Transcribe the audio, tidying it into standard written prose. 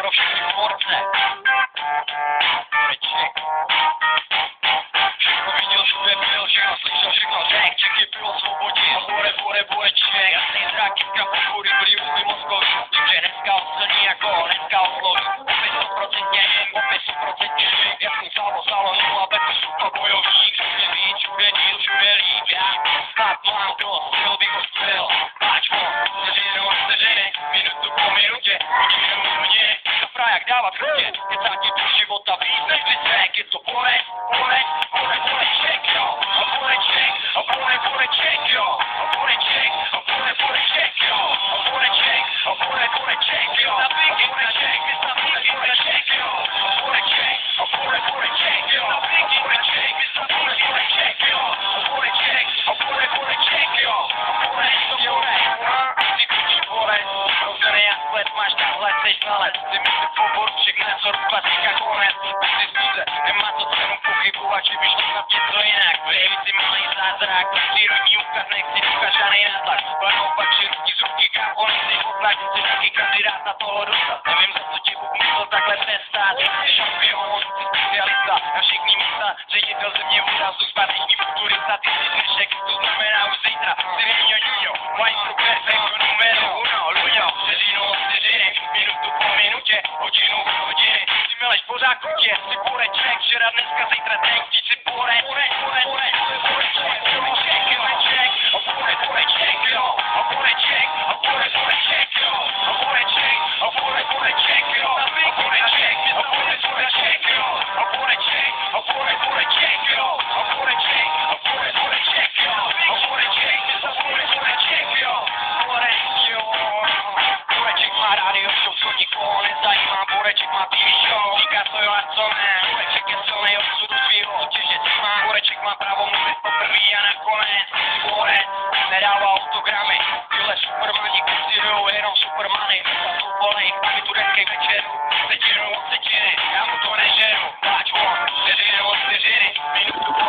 pro všechny tvorce. Všechno viděl, všude byl, všechno slyšel, všechno řek, Čechy bylo svobodě, bore, Čech. Jasný zrak, kytka pochůry, byli úvy mozkový, že dneska ocený jako dneska osloví. Opět 100%, jasný zalo, nula, bez super bojovník, všude víc, všude díl, všude líp, já snad mám dost, chtěl bych ho spěl, páč mo, vteřiny, minutu po minutě, hodinu, kapra jak dávat hrudě, kecá ti do života víc než vysek, je to bore, Čech, jo, bore Čech, jo, bore Čech, jo, bore Čech, jo, bore Čech, jo, bore Čech, bore Čech, jo, bore Čech, bore Čech, jo, bore Čech, bore Čech, jo, bore Čech, jo, máš tamhle, seš znalec, ty mi si pobor, všechny co rozpasíka konec, diskuze, nemá to cenu pochybovat, že byš měl něco jinak, baby, ty malý zázrak, přírodní úkaz, nechci říkat žádnej nátlak, ale naopak široký zubky, kámo, nechci potlak, jsi taky kandidát na toho dostat, nevím, za co ti Bůh musel takhle přestát, jsi šampion, jsi specialista, na všechny místa, ředitel země úrazu, zpátečný futurista, ty jsi dnešek, to znamená už zítra, ty Ño, maestro perfecto, numero uno, Luňo, minutu po minutě, hodinu po hodině, ty mileš pořád kutě, si bore Čech, včera, dneska, zítra, ten, ty si bore Čech, Boreček má TV show, říká to jo a co ne, Boreček je silnej odsudu svýho, soutěže co má, Boreček má právo mluvit poprvý a nakonec, Borec nedává autogramy, tyhle supermani, kteří hrajou jenom supermany, jsou volej, my tu deskej